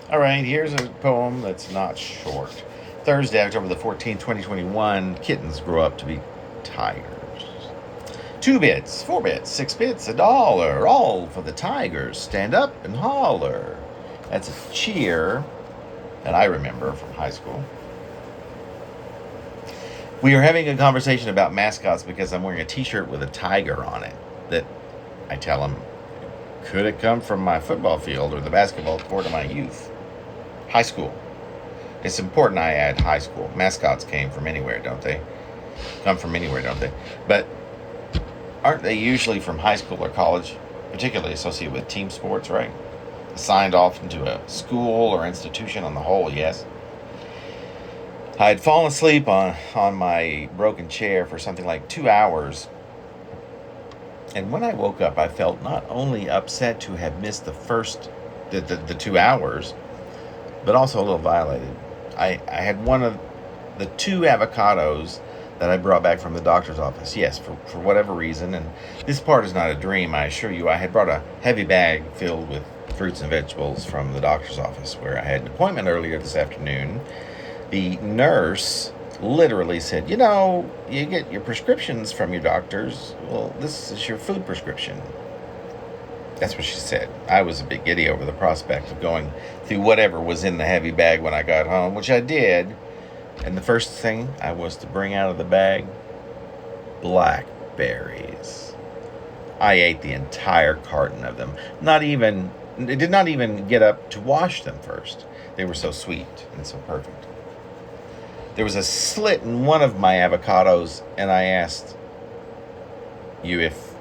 All right, here's a poem that's not short. Thursday, October the 14th, 2021. Kittens grow up to be tigers. 2 bits, 4 bits, 6 bits, $1. All for the tigers. Stand up and holler. That's a cheer that I remember from high school. We are having a conversation about mascots because I'm wearing a t-shirt with a tiger on it that I tell him, could it come from my football field or the basketball court of my youth? High school. It's important I add high school. Mascots came from anywhere, don't they? Come from anywhere, don't they? But aren't they usually from high school or college, particularly associated with team sports, right? Assigned often to a school or institution on the whole, yes. I had fallen asleep on my broken chair for something like 2 hours. And when I woke up, I felt not only upset to have missed the 2 hours, but also a little violated. I had one of the 2 avocados that I brought back from the doctor's office. Yes, for whatever reason, and this part is not a dream, I assure you. I had brought a heavy bag filled with fruits and vegetables from the doctor's office where I had an appointment earlier this afternoon. The nurse literally said, you get your prescriptions from your doctors. Well, this is your food prescription. That's what she said. I was a bit giddy over the prospect of going through whatever was in the heavy bag when I got home, which I did. And the first thing I was to bring out of the bag, blackberries. I ate the entire carton of them. It did not even get up to wash them first. They were so sweet and so perfect. There was a slit in one of my avocados, and I asked you if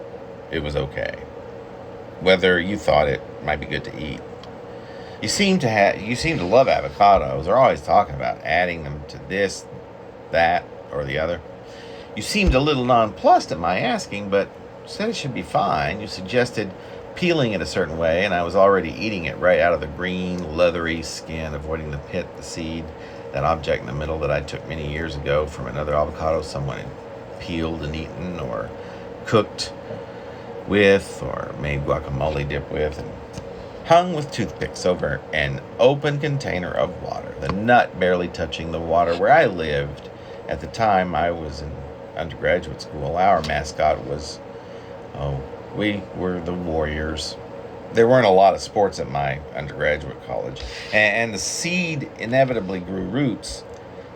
it was okay, whether you thought it might be good to eat. You seem to love avocados. They're always talking about adding them to this, that, or the other. You seemed a little nonplussed at my asking, but said it should be fine. You suggested peeling it a certain way, and I was already eating it right out of the green, leathery skin, avoiding the pit, the seed, that object in the middle that I took many years ago from another avocado someone had peeled and eaten or cooked with or made guacamole dip with, and hung with toothpicks over an open container of water, the nut barely touching the water. Where I lived at the time I was in undergraduate school, our mascot was, we were the Warriors. There weren't a lot of sports at my undergraduate college, and the seed inevitably grew roots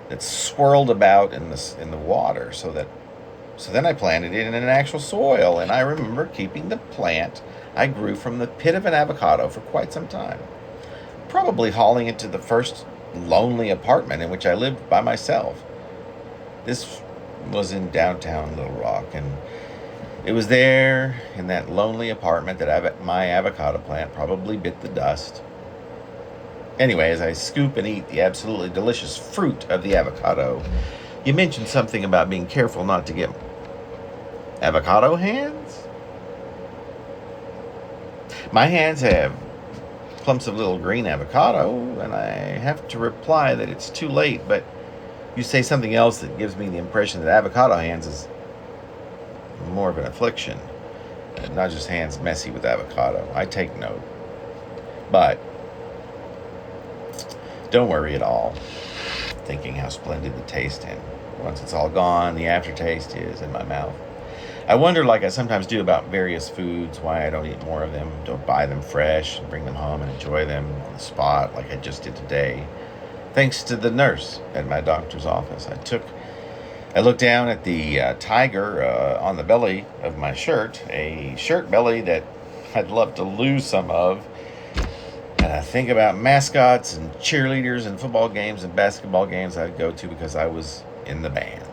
that swirled about in the water. So then I planted it in an actual soil, and I remember keeping the plant I grew from the pit of an avocado for quite some time, probably hauling it to the first lonely apartment in which I lived by myself. This was in downtown Little Rock, and it was there in that lonely apartment that my avocado plant probably bit the dust. Anyway, as I scoop and eat the absolutely delicious fruit of the avocado, you mentioned something about being careful not to get avocado hands. My hands have clumps of little green avocado, and I have to reply that it's too late, but you say something else that gives me the impression that avocado hands is more of an affliction, not just hands messy with avocado. I take note. But don't worry at all, thinking how splendid the taste and once it's all gone, the aftertaste is in my mouth. I wonder, like I sometimes do about various foods, why I don't eat more of them, don't buy them fresh and bring them home and enjoy them on the spot like I just did today. Thanks to the nurse at my doctor's office, I looked down at the tiger on the belly of my shirt, a shirt belly that I'd love to lose some of. And I think about mascots and cheerleaders and football games and basketball games I'd go to because I was in the band.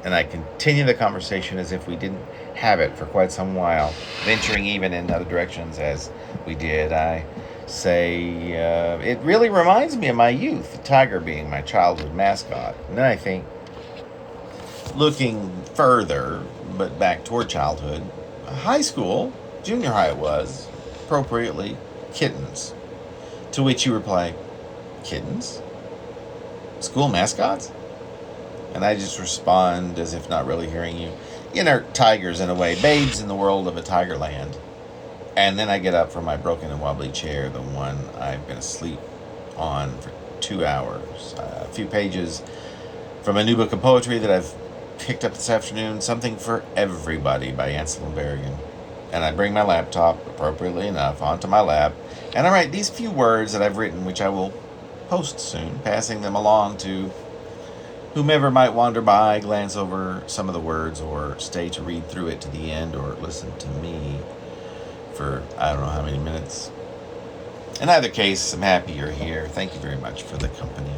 And I continue the conversation as if we didn't have it for quite some while, venturing even in other directions as we did. I say, it really reminds me of my youth, the tiger being my childhood mascot. And then I think, looking further, but back toward childhood, high school, junior high it was, appropriately, kittens. To which you reply, kittens? School mascots? And I just respond as if not really hearing you. Inert tigers in a way, babes in the world of a tiger land. And then I get up from my broken and wobbly chair, the one I've been asleep on for 2 hours. A few pages from a new book of poetry that I've picked up this afternoon, Something for Everybody by Ansel and Berrigan. And I bring my laptop, appropriately enough, onto my lap, and I write these few words that I've written, which I will post soon, passing them along to whomever might wander by, glance over some of the words, or stay to read through it to the end, or listen to me for I don't know how many minutes. In either case, I'm happy you're here. Thank you very much for the company.